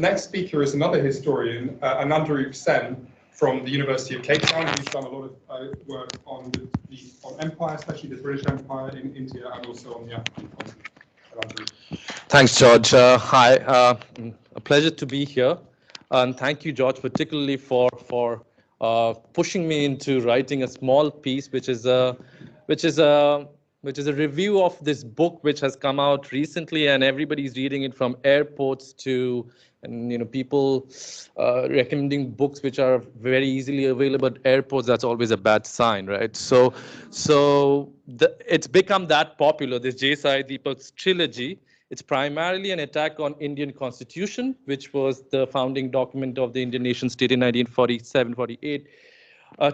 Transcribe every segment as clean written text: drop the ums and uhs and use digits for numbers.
next speaker is another historian, Anandaroop Sen from the University of Cape Town. He's done a lot of work on on empire, especially the British Empire in India and also on the African continent. Thanks, George. Hi, a pleasure to be here. And thank you, George, particularly for pushing me into writing a small piece, which is a review of this book which has come out recently, and everybody's reading it from airports to, and people recommending books which are very easily available at airports. That's always a bad sign, right? So it's become that popular, this Sai Deepak's trilogy. It's primarily an attack on Indian Constitution, which was the founding document of the Indian nation state in 1947-48.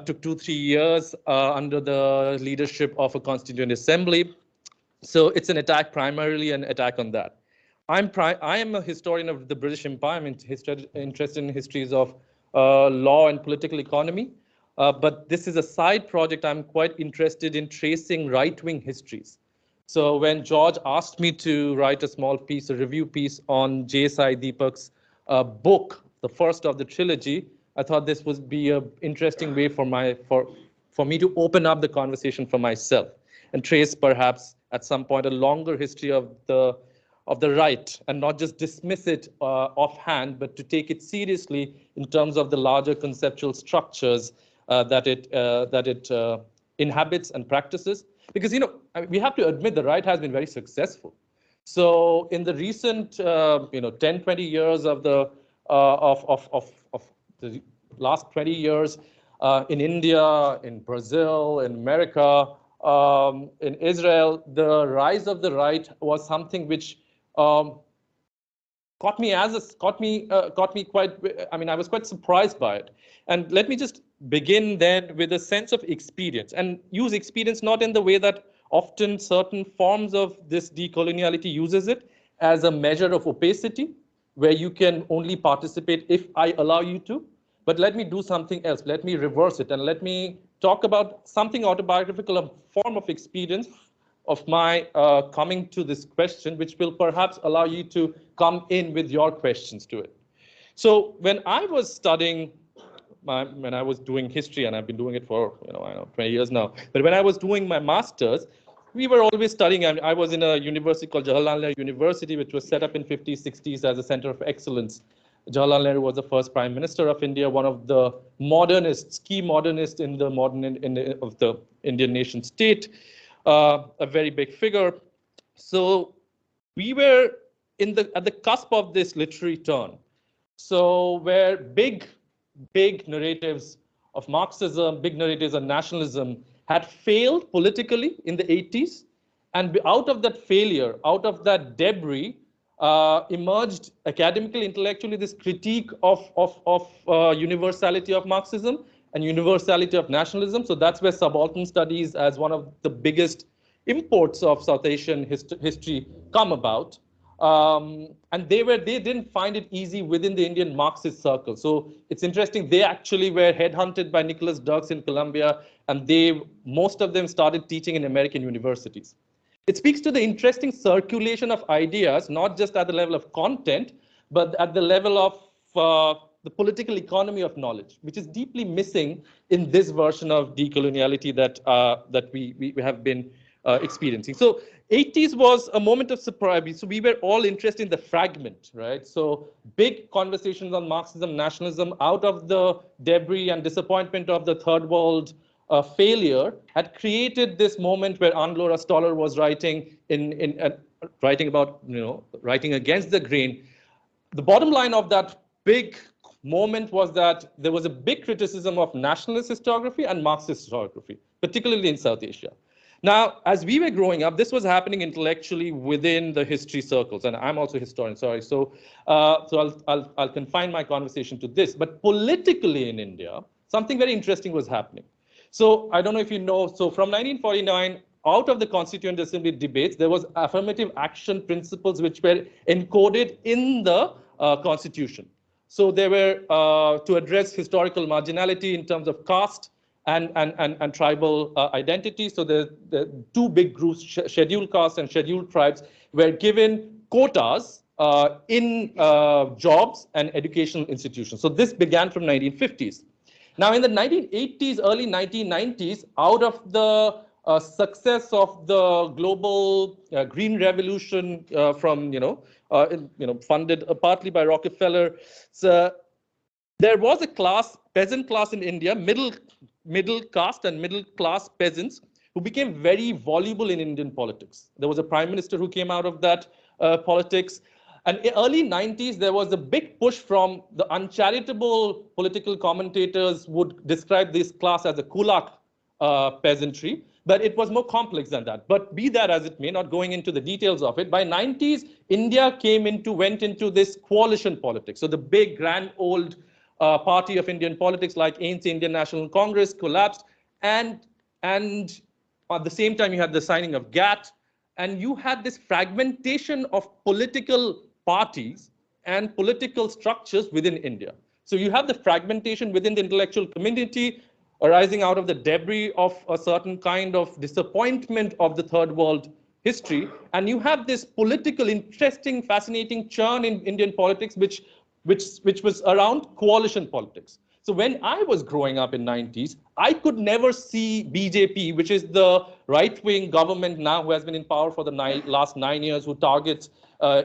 Took 2-3 years under the leadership of a constituent assembly. So it's an attack, primarily an attack on that. I am a historian of the British Empire. I'm interested in histories of law and political economy. But this is a side project. I'm quite interested in tracing right-wing histories. So when George asked me to write a small piece, a review piece on Sai Deepak's book, the first of the trilogy, I thought this would be an interesting way for me to open up the conversation for myself and trace perhaps at some point a longer history of the right, and not just dismiss it offhand, but to take it seriously in terms of the larger conceptual structures that it inhabits and practices. Because we have to admit the right has been very successful. So in the recent 10-20 years of the last 20 years in India, in Brazil, in America, in Israel, the rise of the right was something which caught me quite. I was quite surprised by it. And let me just begin then with a sense of experience, and use experience not in the way that often certain forms of this decoloniality uses it as a measure of opacity, where you can only participate if I allow you to. But let me do something else. Let me reverse it, and let me talk about something autobiographical, a form of experience of my coming to this question, which will perhaps allow you to come in with your questions to it. So when I was studying, when I was doing history, and I've been doing it for 20 years now, but when I was doing my master's, we were always studying. I was in a university called Jawaharlal Nehru University, which was set up in 50s, 60s as a center of excellence. Jawaharlal Nehru was the first prime minister of India, one of the modernists, key modernists in the of the Indian nation state, a very big figure. So we were at the cusp of this literary turn. So where big narratives of Marxism, big narratives of nationalism had failed politically in the 80s. And out of that failure, out of that debris, emerged academically, intellectually, this critique of universality of Marxism and universality of nationalism. So that's where subaltern studies, as one of the biggest imports of South Asian history, come about. And they didn't find it easy within the Indian Marxist circle. So it's interesting, they actually were headhunted by Nicholas Dirks in Columbia, and most of them started teaching in American universities. It speaks to the interesting circulation of ideas, not just at the level of content, but at the level of the political economy of knowledge, which is deeply missing in this version of decoloniality that we have been experiencing. So 80s was a moment of surprise. So we were all interested in the fragment, right? So big conversations on Marxism, nationalism, out of the debris and disappointment of the third world failure, had created this moment where Anglo Stoller was writing writing against the grain. The bottom line of that big moment was that there was a big criticism of nationalist historiography and Marxist historiography, particularly in South Asia. Now, as we were growing up, this was happening intellectually within the history circles, and I'm also a historian, sorry. So I'll confine my conversation to this. But politically in India, something very interesting was happening. So I don't know if you know, so from 1949, out of the Constituent Assembly debates, there was affirmative action principles which were encoded in the Constitution. So they were to address historical marginality in terms of caste and tribal identity. So the two big groups, scheduled castes and scheduled tribes, were given quotas in jobs and educational institutions. So this began from 1950s. Now in the 1980s, early 1990s, out of the success of the global green revolution from, funded partly by Rockefeller, so there was a class, peasant class in India, middle caste and middle class peasants who became very voluble in Indian politics. There was a prime minister who came out of that politics. And in early 90s, there was a big push from the uncharitable political commentators would describe this class as a kulak peasantry, but it was more complex than that. But be that as it may, not going into the details of it, by 90s, India went into this coalition politics. So the big, grand, old party of Indian politics like ANC, Indian National Congress, collapsed, and at the same time, you had the signing of GATT, and you had this fragmentation of political parties and political structures within India. So you have the fragmentation within the intellectual community arising out of the debris of a certain kind of disappointment of the third world history. And you have this political, interesting, fascinating churn in Indian politics, which was around coalition politics. So when I was growing up in 90s, I could never see BJP, which is the right-wing government now who has been in power for the last 9 years, who targets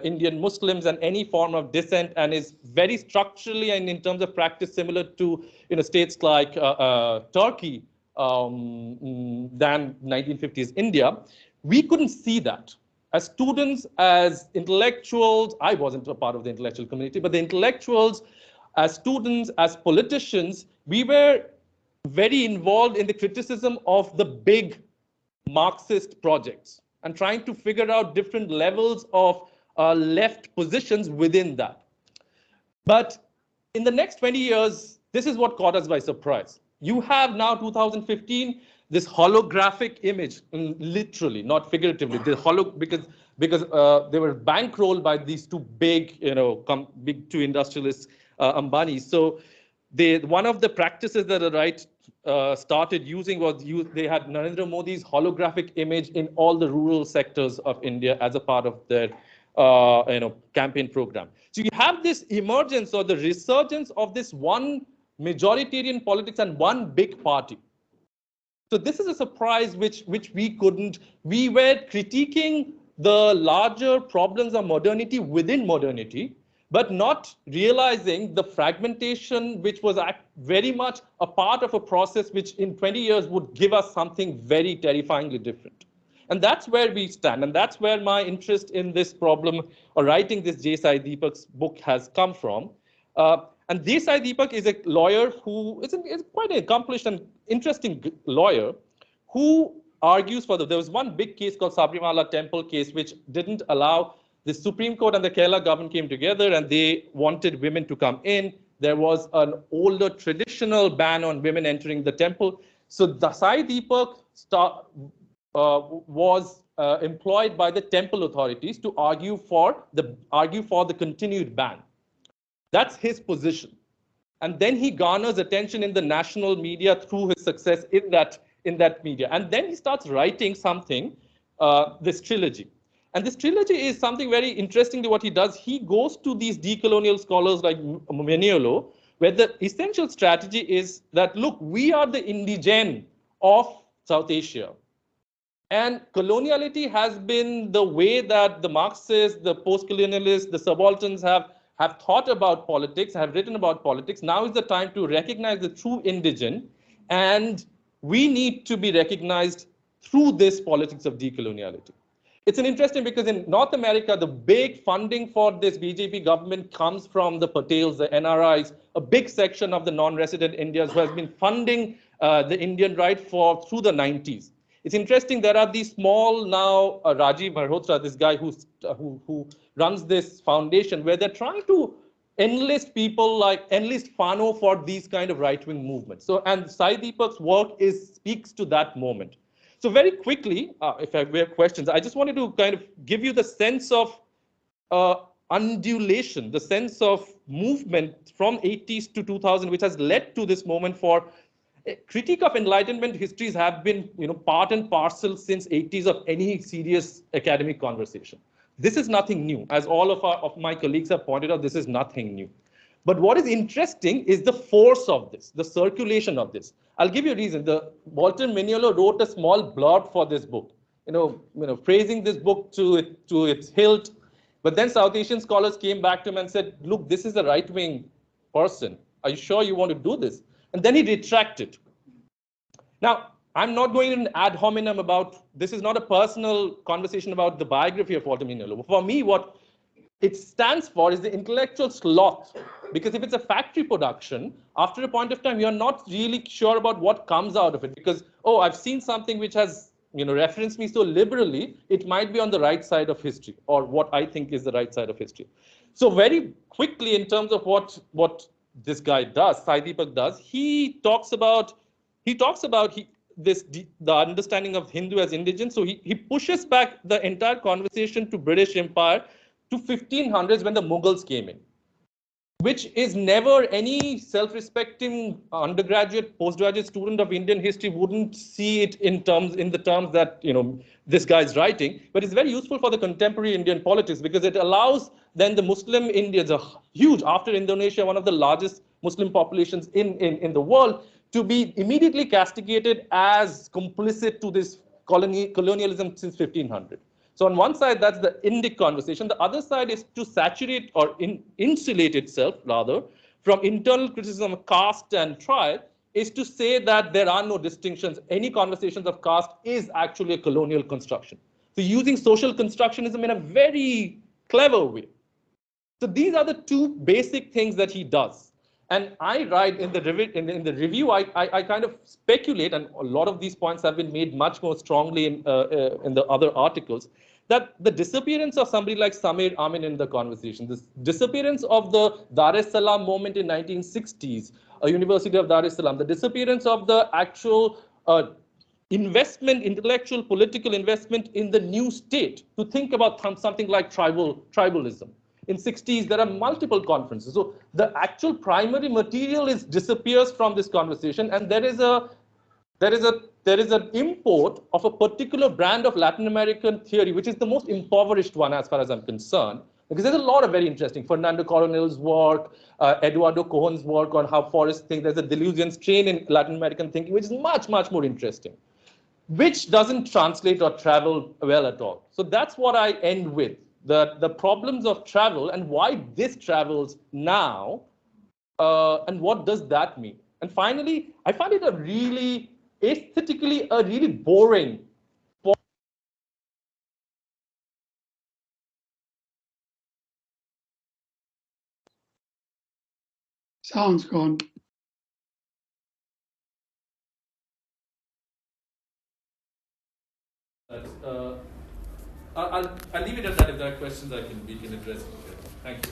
Indian Muslims and any form of dissent and is very structurally and in terms of practice similar to states like Turkey than 1950s India. We couldn't see that. As students, as intellectuals, I wasn't a part of the intellectual community, but the intellectuals, as students, as politicians, we were very involved in the criticism of the big Marxist projects and trying to figure out different levels of left positions within that. But in the next 20 years, this is what caught us by surprise. You have now 2015, this holographic image, literally, not figuratively, because they were bankrolled by these two big, big two industrialists, Ambani. So one of the practices that the right started using was they had Narendra Modi's holographic image in all the rural sectors of India as a part of their campaign program. So you have this emergence or the resurgence of this one majoritarian politics and one big party. So this is a surprise which we couldn't. We were critiquing the larger problems of modernity within modernity, but not realizing the fragmentation, which was very much a part of a process which in 20 years would give us something very terrifyingly different. And that's where we stand. And that's where my interest in this problem or writing this Sai Deepak's book has come from. And Sai Deepak is a lawyer who is quite an accomplished and interesting lawyer who argues for there was one big case called Sabrimala Temple case, which didn't allow the Supreme Court and the Kerala government came together and they wanted women to come in. There was an older traditional ban on women entering the temple. So the Sai Deepak was employed by the temple authorities to argue for the continued ban. That's his position. And then he garners attention in the national media through his success in that media. And then he starts writing something, this trilogy. And this trilogy is something very interesting to what he does. He goes to these decolonial scholars like Mignolo, where the essential strategy is that, look, we are the indigene of South Asia. And coloniality has been the way that the Marxists, the post-colonialists, the subalterns have thought about politics, have written about politics. Now is the time to recognize the true indigene, and we need to be recognized through this politics of decoloniality. It's an interesting because in North America, the big funding for this BJP government comes from the Patels, the NRIs, a big section of the non-resident Indians who has been funding the Indian right through the 90s. It's interesting, there are these small now, Rajiv Malhotra, this guy who runs this foundation, where they're trying to enlist people enlist Fano for these kind of right-wing movements. So, and Sai Deepak's work speaks to that moment. So very quickly, if we have questions, I just wanted to kind of give you the sense of undulation, the sense of movement from 80s to 2000, which has led to this moment for critique of Enlightenment histories have been, part and parcel since 80s of any serious academic conversation. This is nothing new. As all of my colleagues have pointed out, this is nothing new. But what is interesting is the force of this, the circulation of this. I'll give you a reason. Walter Mignolo wrote a small blurb for this book, praising this book to its hilt. But then South Asian scholars came back to him and said, look, this is a right-wing person. Are you sure you want to do this? And then he retracted. Now, I'm not going in ad hominem about, this is not a personal conversation about the biography of Walter Mignolo. For me, what it stands for is the intellectual sloth. Because if it's a factory production, after a point of time, you're not really sure about what comes out of it. Because, oh, I've seen something which has referenced me so liberally, it might be on the right side of history, or what I think is the right side of history. So very quickly, in terms of what this guy does, Sai Deepak does, he talks about the understanding of Hindu as indigenous. So he pushes back the entire conversation to British Empire to 1500s when the Mughals came in, which is never any self-respecting undergraduate, postgraduate student of Indian history wouldn't see it in the terms that this guy is writing. But it's very useful for the contemporary Indian politics because it allows then the Muslim Indians, a huge, after Indonesia, one of the largest Muslim populations in the world, to be immediately castigated as complicit to this colonialism since 1500. So on one side, that's the Indic conversation. The other side is to saturate or insulate itself, rather, from internal criticism of caste and tribe, is to say that there are no distinctions. Any conversations of caste is actually a colonial construction. So using social constructionism in a very clever way. So these are the two basic things that he does. And I write in the review, I kind of speculate, and a lot of these points have been made much more strongly in the other articles, that the disappearance of somebody like Samir Amin in the conversation, this disappearance of the Dar es Salaam moment in 1960s, University of Dar es Salaam, the disappearance of the actual investment, intellectual, political investment in the new state to think about something like tribalism. In 60s, there are multiple conferences. So the actual primary material disappears from this conversation, and there is an import of a particular brand of Latin American theory, which is the most impoverished one as far as I'm concerned. Because there's a lot of very interesting, Fernando Coronel's work, Eduardo Cohen's work on how forests think. There's a delusion strain in Latin American thinking, which is much, much more interesting, which doesn't translate or travel well at all. So that's what I end with. The problems of travel and why this travels now, and what does that mean? And finally, I find it aesthetically a really boring. Sound's gone. I'll leave it at that. If there are questions, we can address it. Thank you.